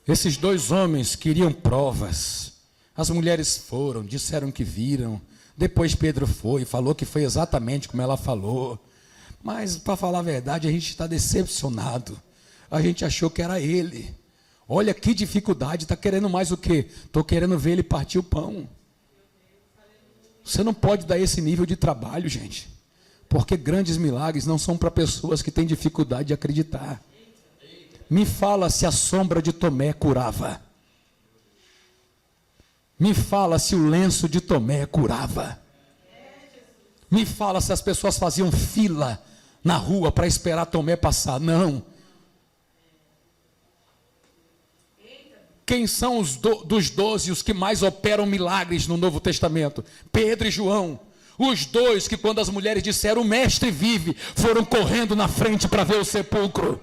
Esses 2 homens queriam provas. As mulheres foram, disseram que viram. Depois Pedro foi, falou que foi exatamente como ela falou. Mas, para falar a verdade, a gente está decepcionado. A gente achou que era ele. Olha que dificuldade, está querendo mais o quê? Estou querendo ver ele partir o pão. Você não pode dar esse nível de trabalho, gente. Porque grandes milagres não são para pessoas que têm dificuldade de acreditar. Me fala se a sombra de Tomé curava. Me fala se o lenço de Tomé curava. Me fala se as pessoas faziam fila na rua para esperar Tomé passar. Não. Quem são dos 12 os que mais operam milagres no Novo Testamento? Pedro e João. Os 2 que quando as mulheres disseram, o mestre vive, foram correndo na frente para ver o sepulcro.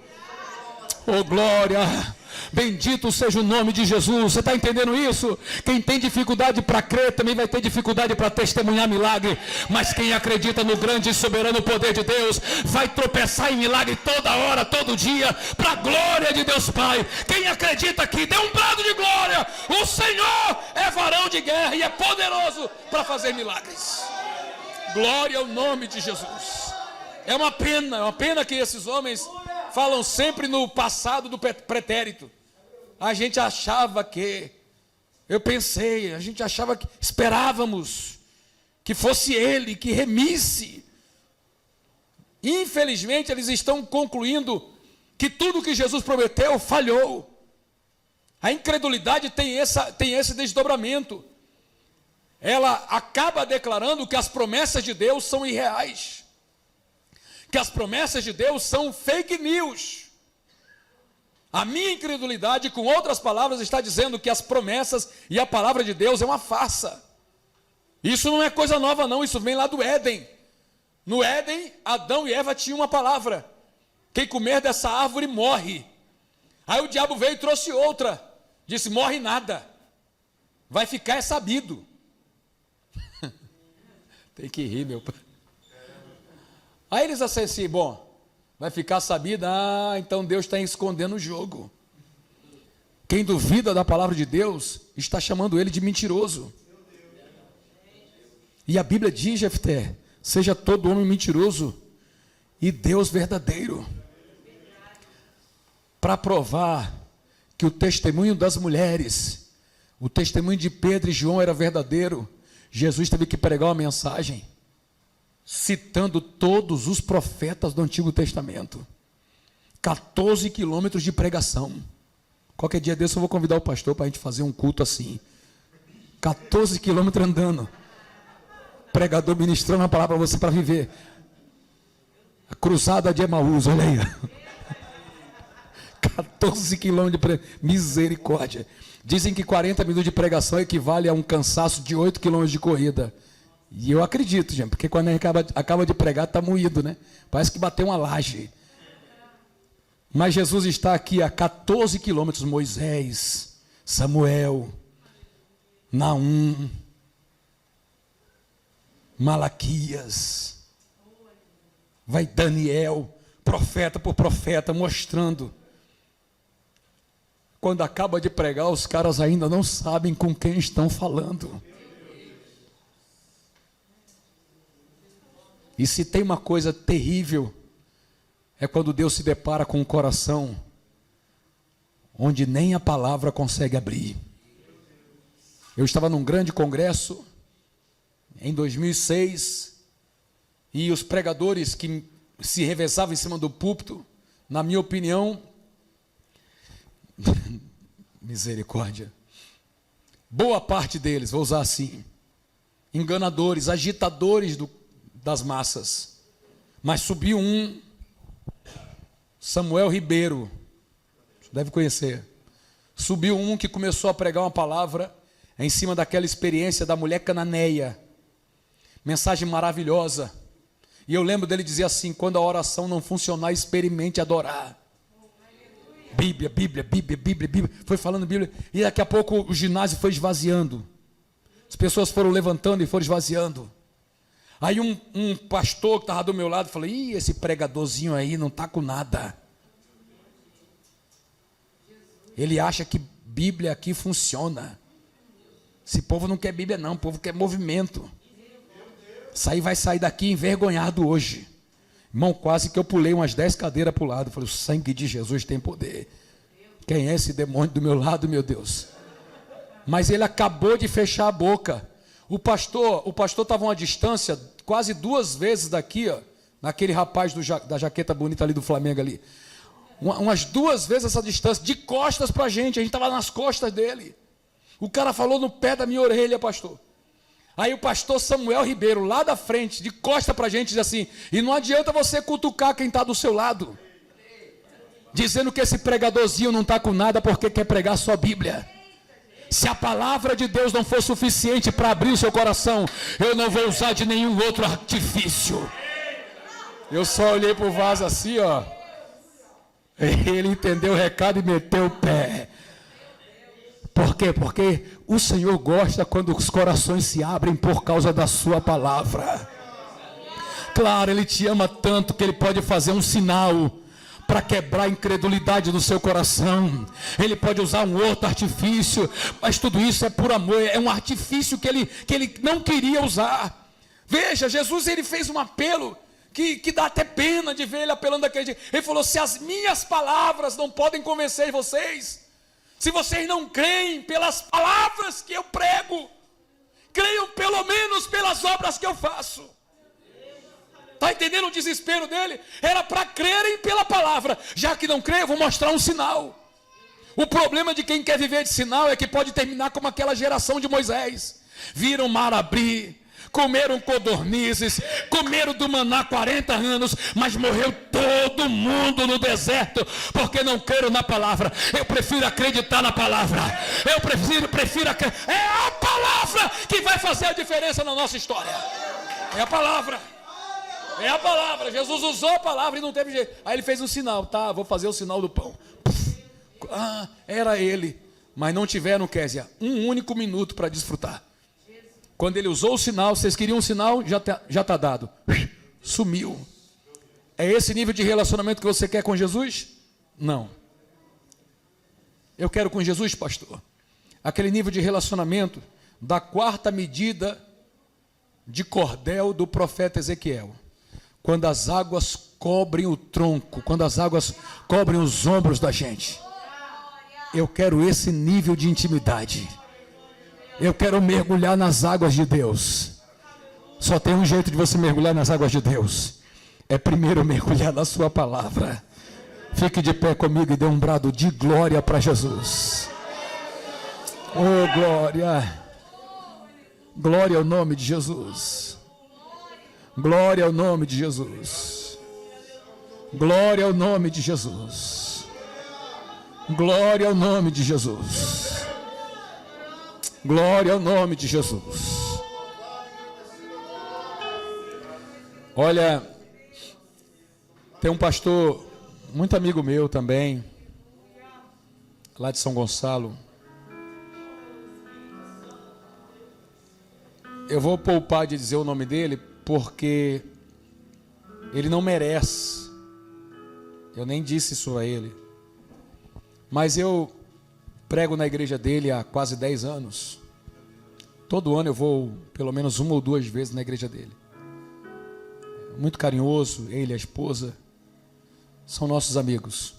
Oh glória! Bendito seja o nome de Jesus. Você está entendendo isso? Quem tem dificuldade para crer também vai ter dificuldade para testemunhar milagre. Mas quem acredita no grande e soberano poder de Deus vai tropeçar em milagre toda hora, todo dia, para a glória de Deus Pai. Quem acredita aqui, dê um brado de glória. O Senhor é varão de guerra e é poderoso para fazer milagres. Glória ao nome de Jesus. É uma pena que esses homens falam sempre no passado do pretérito. A gente achava que, a gente achava que, esperávamos que fosse ele, que remisse. Infelizmente, eles estão concluindo que tudo que Jesus prometeu falhou. A incredulidade tem esse desdobramento. Ela acaba declarando que as promessas de Deus são irreais. Que as promessas de Deus são fake news. A minha incredulidade, com outras palavras, está dizendo que as promessas e a palavra de Deus é uma farsa. Isso não é coisa nova não, isso vem lá do Éden. No Éden, Adão e Eva tinham uma palavra: quem comer dessa árvore morre. Aí o diabo veio e trouxe outra, disse, morre nada, vai ficar sabido. Tem que rir, meu pai. Aí eles assim, bom, vai ficar sabido, então Deus está escondendo o jogo. Quem duvida da palavra de Deus, está chamando ele de mentiroso. E a Bíblia diz, Jefté, seja todo homem mentiroso e Deus verdadeiro. para provar que o testemunho das mulheres, o testemunho de Pedro e João era verdadeiro, Jesus teve que pregar uma mensagem citando todos os profetas do Antigo Testamento. 14 quilômetros de pregação. Qualquer dia desse eu vou convidar o pastor para a gente fazer um culto assim. 14 quilômetros andando. Pregador ministrando uma palavra para você para viver. A cruzada de Emaús, olha aí. 14 quilômetros de pregação. Misericórdia. Dizem que 40 minutos de pregação equivale a um cansaço de 8 quilômetros de corrida. E eu acredito, gente, porque quando a gente acaba de pregar, está moído, né? Parece que bateu uma laje. Mas Jesus está aqui a 14 quilômetros. Moisés, Samuel, Naum, Malaquias, vai Daniel, profeta por profeta, mostrando. Quando acaba de pregar, os caras ainda não sabem com quem estão falando. E se tem uma coisa terrível, é quando Deus se depara com um coração onde nem a palavra consegue abrir. Eu estava num grande congresso em 2006 e os pregadores que se revezavam em cima do púlpito, na minha opinião, misericórdia, boa parte deles, vou usar assim, enganadores, agitadores das massas. Mas subiu um, Samuel Ribeiro, você deve conhecer. Subiu um que começou a pregar uma palavra em cima daquela experiência da mulher cananeia. Mensagem maravilhosa. E eu lembro dele dizer assim: quando a oração não funcionar, experimente adorar. Bíblia, Bíblia, Bíblia, Bíblia, Bíblia. Foi falando Bíblia. E daqui a pouco o ginásio foi esvaziando. As pessoas foram levantando e foram esvaziando. Aí um pastor que estava do meu lado falou: ih, esse pregadorzinho aí não está com nada. Ele acha que Bíblia aqui funciona. Esse povo não quer Bíblia não, o povo quer movimento. Isso aí vai sair daqui envergonhado hoje. Irmão, quase que eu pulei umas 10 cadeiras para o lado. Falei: o sangue de Jesus tem poder. Quem é esse demônio do meu lado, meu Deus? Mas ele acabou de fechar a boca. O pastor estava a uma distância quase 2 vezes daqui, ó, naquele rapaz da jaqueta bonita ali do Flamengo ali. Umas 2 vezes essa distância, de costas para a gente estava nas costas dele. O cara falou no pé da minha orelha, pastor. Aí o pastor Samuel Ribeiro, lá da frente, de costa para a gente, diz assim: e não adianta você cutucar quem está do seu lado, dizendo que esse pregadorzinho não está com nada porque quer pregar só Bíblia. Se a palavra de Deus não for suficiente para abrir o seu coração, eu não vou usar de nenhum outro artifício. Eu só olhei para o vaso assim, ó. Ele entendeu o recado e meteu o pé. Por quê? Porque o Senhor gosta quando os corações se abrem por causa da sua palavra. Claro, Ele te ama tanto que Ele pode fazer um sinal para quebrar a incredulidade do seu coração. Ele pode usar um outro artifício, mas tudo isso é por amor. É um artifício que ele não queria usar. Veja, Jesus, ele fez um apelo que dá até pena de ver ele apelando daquele jeito. Ele falou: se as minhas palavras não podem convencer vocês, se vocês não creem pelas palavras que eu prego, creiam pelo menos pelas obras que eu faço. Está entendendo o desespero dele? Era para crerem pela palavra. Já que não creem, eu vou mostrar um sinal. O problema de quem quer viver de sinal é que pode terminar como aquela geração de Moisés. Viram o mar abrir, comeram codornizes, comeram do maná 40 anos, mas morreu todo mundo no deserto, porque não creram na palavra. Eu prefiro acreditar na palavra. Eu prefiro acreditar. É a palavra que vai fazer a diferença na nossa história. É a palavra. É a palavra. Jesus usou a palavra e não teve jeito. Aí ele fez um sinal. Tá, vou fazer o sinal do pão. Ah, era ele. Mas não tiveram, Kézia, um único minuto para desfrutar. Quando ele usou o sinal, vocês queriam um sinal, já está dado. Sumiu. É esse nível de relacionamento que você quer com Jesus? Não. Eu quero com Jesus, pastor, aquele nível de relacionamento da 4ª medida de cordel do profeta Ezequiel. quando as águas cobrem o tronco, quando as águas cobrem os ombros da gente. Eu quero esse nível de intimidade. Eu quero mergulhar nas águas de Deus. Só tem um jeito de você mergulhar nas águas de Deus. É primeiro mergulhar na sua palavra. Fique de pé comigo e dê um brado de glória para Jesus. Oh, glória. Glória ao nome de Jesus. Glória ao nome de Jesus. Glória ao nome de Jesus. Glória ao nome de Jesus. Glória ao nome de Jesus. Olha, tem um pastor, muito amigo meu também, lá de São Gonçalo. Eu vou poupar de dizer o nome dele, porque ele não merece. Eu nem disse isso a ele. Mas eu prego na igreja dele há quase 10 anos. Todo ano eu vou pelo menos 1 ou 2 vezes na igreja dele. Muito carinhoso, ele e a esposa são nossos amigos.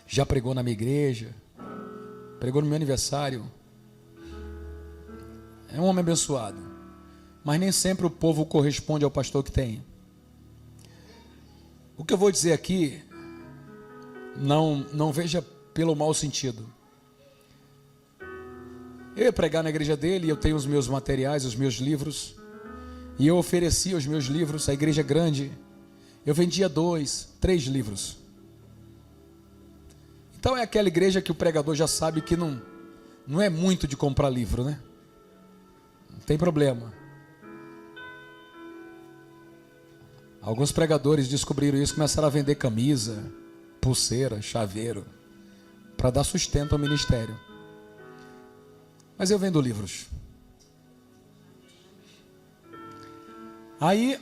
Já pregou na minha igreja, pregou no meu aniversário. É um homem abençoado, mas nem sempre o povo corresponde ao pastor que tem. O que eu vou dizer aqui, não veja pelo mau sentido. Eu ia pregar na igreja dele, eu tenho os meus materiais, os meus livros, e eu oferecia os meus livros à igreja grande. Eu vendia 2, 3 livros. Então é aquela igreja que o pregador já sabe que não é muito de comprar livro, né? Não tem problema. Alguns pregadores descobriram isso, começaram a vender camisa, pulseira, chaveiro, para dar sustento ao ministério. Mas eu vendo livros. Aí,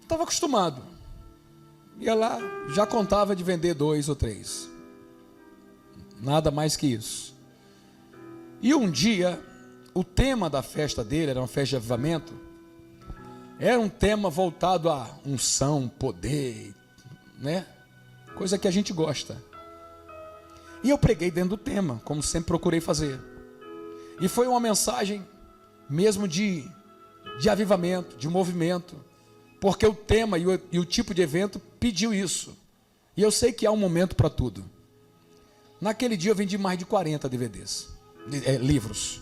estava acostumado. Ia lá, já contava de vender 2 ou 3. Nada mais que isso. E um dia, o tema da festa dele, era uma festa de avivamento, era um tema voltado a unção, poder, né? Coisa que a gente gosta. E eu preguei dentro do tema, como sempre procurei fazer. E foi uma mensagem mesmo de avivamento, de movimento, porque o tema e o tipo de evento pediu isso. E eu sei que há um momento para tudo. Naquele dia eu vendi mais de 40 DVDs, livros.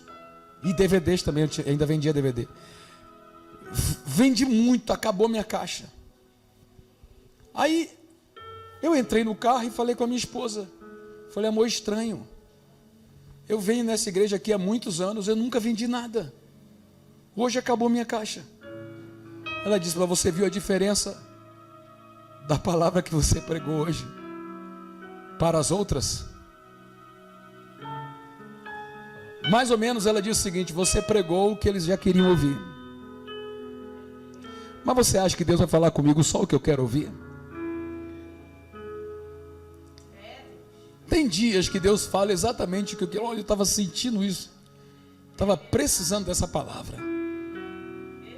E DVDs também, eu ainda vendia DVD. Vendi muito, acabou minha caixa. Aí eu entrei no carro e falei com a minha esposa. Falei, amor, estranho. Eu venho nessa igreja aqui há muitos anos, eu nunca vendi nada. Hoje acabou minha caixa. Ela disse, mas você viu a diferença da palavra que você pregou hoje para as outras? Mais ou menos ela disse o seguinte, você pregou o que eles já queriam ouvir. Mas você acha que Deus vai falar comigo só o que eu quero ouvir? Tem dias que Deus fala exatamente o que eu quero. Olha, eu estava sentindo isso. Estava precisando dessa palavra.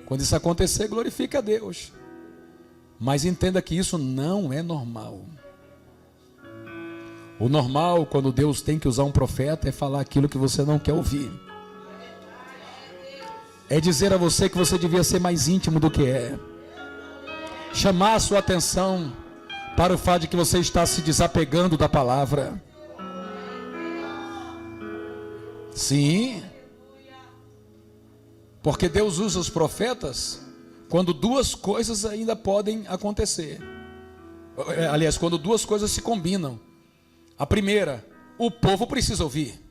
Quando isso acontecer, glorifica a Deus. Mas entenda que isso não é normal. O normal, quando Deus tem que usar um profeta, é falar aquilo que você não quer ouvir. É dizer a você que você devia ser mais íntimo do que é. Chamar a sua atenção para o fato de que você está se desapegando da palavra. Sim. Porque Deus usa os profetas quando 2 coisas ainda podem acontecer. Aliás, quando 2 coisas se combinam. A primeira, o povo precisa ouvir.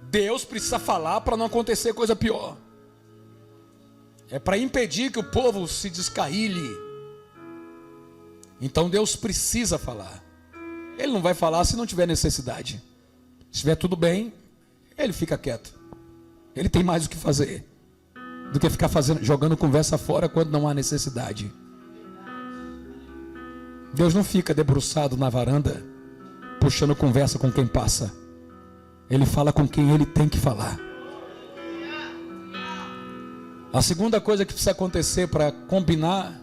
Deus precisa falar para não acontecer coisa pior. É para impedir que o povo se descarrile. Então Deus precisa falar. Ele não vai falar se não tiver necessidade. Se estiver tudo bem, ele fica quieto. Ele tem mais o que fazer do que ficar jogando conversa fora quando não há necessidade. Deus não fica debruçado na varanda, puxando conversa com quem passa. Ele fala com quem ele tem que falar. A segunda coisa que precisa acontecer para combinar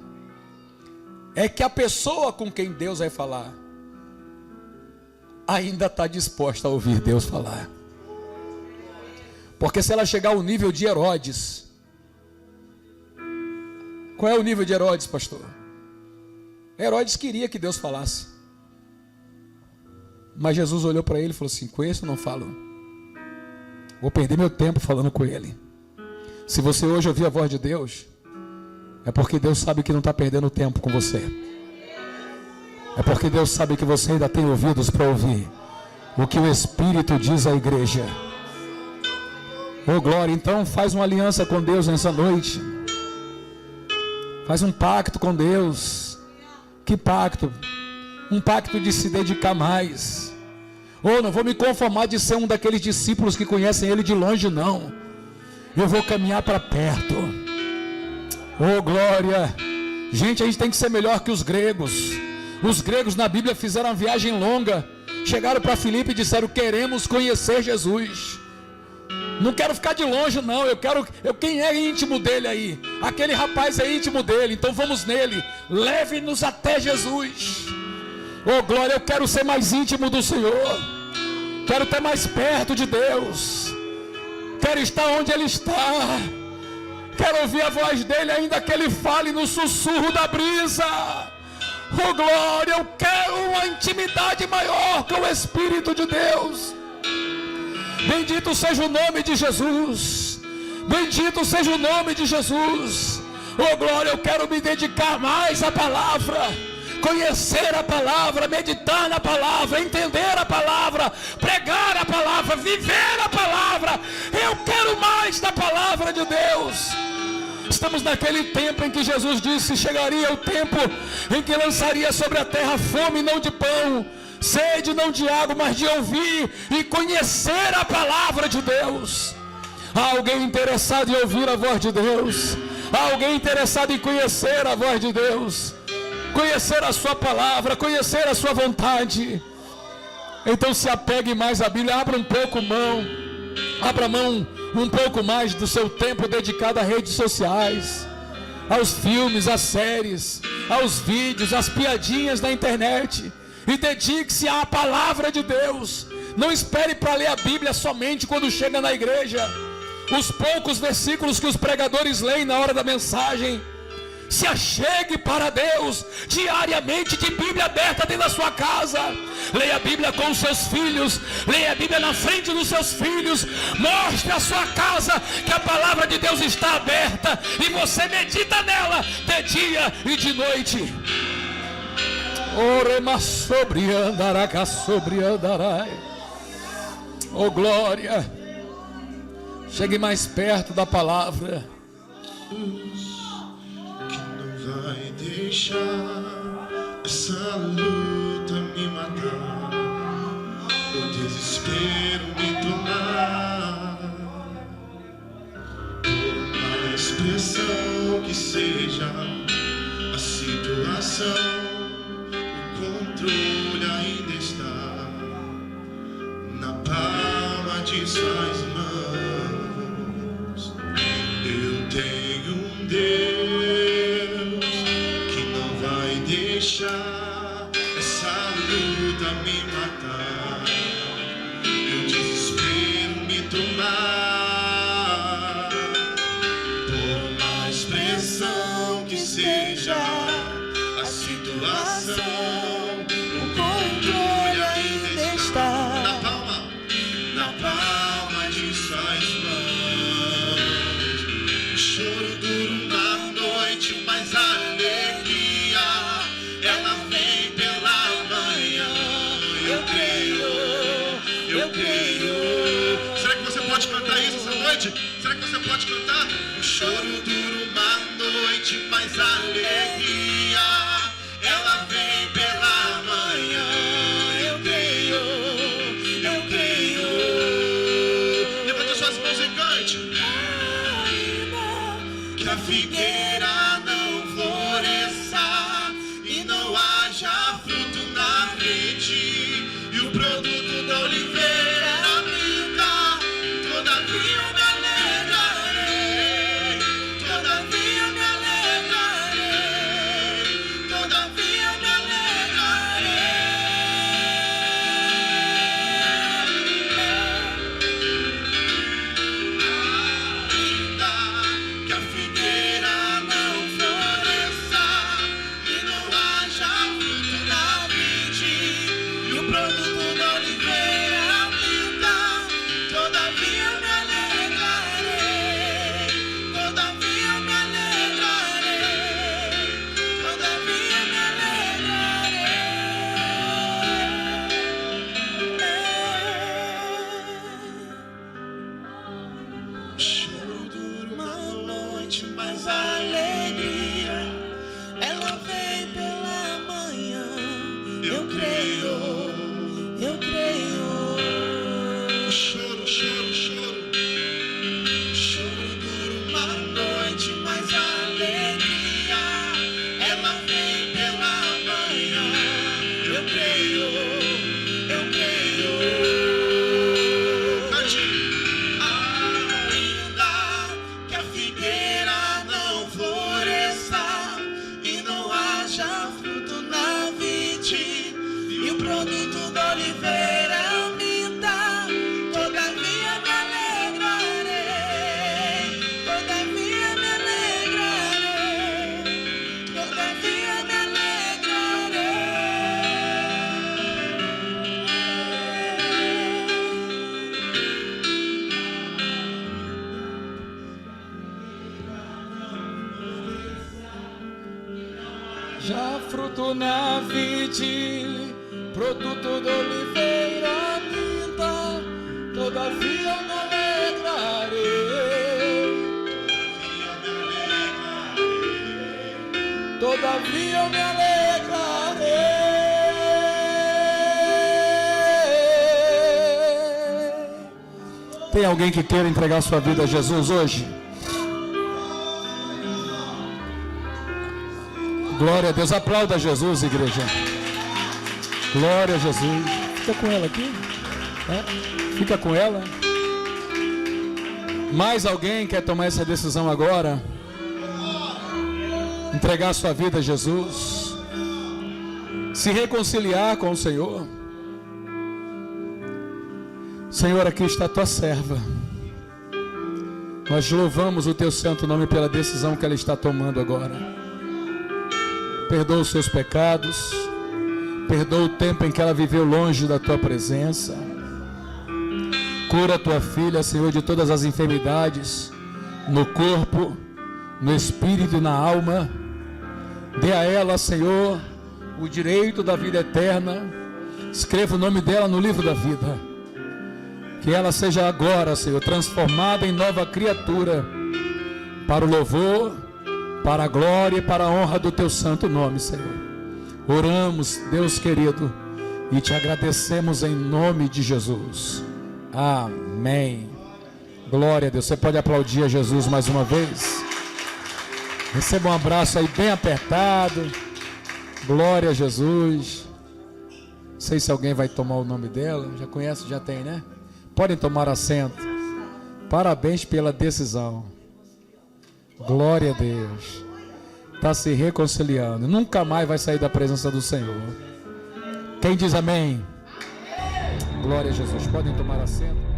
é que a pessoa com quem Deus vai falar ainda está disposta a ouvir Deus falar. Porque se ela chegar ao nível de Herodes, qual é o nível de Herodes, pastor? Herodes queria que Deus falasse, mas Jesus olhou para ele e falou assim: com esse eu não falo, vou perder meu tempo falando com ele. Se você hoje ouvir a voz de Deus, é porque Deus sabe que não está perdendo tempo com você. É porque Deus sabe que você ainda tem ouvidos para ouvir o que o Espírito diz à igreja. Oh glória, então faz uma aliança com Deus nessa noite. Faz um pacto com Deus. Que pacto? Um pacto de se dedicar mais. Oh, não vou me conformar de ser um daqueles discípulos que conhecem Ele de longe, não. Eu vou caminhar para perto. Oh glória. Gente, a gente tem que ser melhor que os gregos. Os gregos na Bíblia fizeram uma viagem longa. Chegaram para Filipe e disseram: queremos conhecer Jesus. Não quero ficar de longe, não. Quem é íntimo dele aí? Aquele rapaz é íntimo dele. Então vamos nele. Leve-nos até Jesus. Oh glória, eu quero ser mais íntimo do Senhor. Quero estar mais perto de Deus. Quero estar onde Ele está. Quero ouvir a voz dele, ainda que Ele fale no sussurro da brisa. Oh glória, eu quero uma intimidade maior com o Espírito de Deus. Bendito seja o nome de Jesus. Bendito seja o nome de Jesus. Oh glória, eu quero me dedicar mais à palavra, conhecer a palavra, meditar na palavra, entender a palavra, pregar a palavra, viver a palavra. Eu quero mais da palavra de Deus. Estamos naquele tempo em que Jesus disse: chegaria o tempo em que lançaria sobre a terra fome não de pão, sede não de água, mas de ouvir e conhecer a palavra de Deus. Há alguém interessado em ouvir a voz de Deus? Há alguém interessado em conhecer a voz de Deus? Conhecer a sua palavra, conhecer a sua vontade? Então se apegue mais à Bíblia, abra mão um pouco mais do seu tempo dedicado a redes sociais, aos filmes, às séries, aos vídeos, às piadinhas da internet, e dedique-se à palavra de Deus. Não espere para ler a Bíblia somente quando chega na igreja, os poucos versículos que os pregadores leem na hora da mensagem. Se achegue para Deus diariamente, de Bíblia aberta dentro da sua casa. Leia a Bíblia com os seus filhos, leia a Bíblia na frente dos seus filhos. Mostre à sua casa que a palavra de Deus está aberta e você medita nela de dia e de noite. Orema sobre andaraca sobre andarai. Oh glória, chegue mais perto da palavra. Vai deixar essa luta me matar, o desespero me tomar. Por mais pressão que seja a situação, o controle ainda está na palma de suas mãos. Eu tenho um Deus deixar essa luta me matar, o desespero me tomar. Por mais pressão que seja a situação, o controle ainda está na palma de suas mãos. O choro dura uma noite, mas a alegria ela vem pela manhã. Eu creio. Será que você pode cantar isso essa noite? Será que você pode cantar? O choro dura uma noite, mas a alegria ela vem pela manhã. Eu creio. Levante suas mãos e cante. Que a figueira não floresça e não haja fruto na rede, e o produto da oliveira minta, todavia eu me alegrarei, Já fruto na vide, produto da oliveira linda, todavia eu me alegrarei. Todavia eu me alegrarei. Tem alguém que queira entregar sua vida a Jesus hoje? Glória a Deus, aplauda Jesus, igreja. Glória a Jesus. Fica com ela aqui. Fica com ela. Mais alguém quer tomar essa decisão agora? Entregar sua vida a Jesus, se reconciliar com o Senhor. Senhor, aqui está a tua serva. Nós louvamos o teu santo nome pela decisão que ela está tomando agora. Perdoa os seus pecados, perdoa o tempo em que ela viveu longe da tua presença. Cura a tua filha, Senhor, de todas as enfermidades no corpo, no espírito e na alma. Dê a ela, Senhor, o direito da vida eterna. Escreva o nome dela no livro da vida. Que ela seja agora, Senhor, transformada em nova criatura, para o louvor, para a glória e para a honra do teu santo nome, Senhor. Oramos, Deus querido, e te agradecemos em nome de Jesus. Amém. Glória a Deus. Você pode aplaudir a Jesus mais uma vez? Receba um abraço aí bem apertado. Glória a Jesus. Não sei se alguém vai tomar o nome dela. Já conhece, já tem, né? Podem tomar assento. Parabéns pela decisão. Glória a Deus. Está se reconciliando. Nunca mais vai sair da presença do Senhor. Quem diz amém? Glória a Jesus. Podem tomar assento.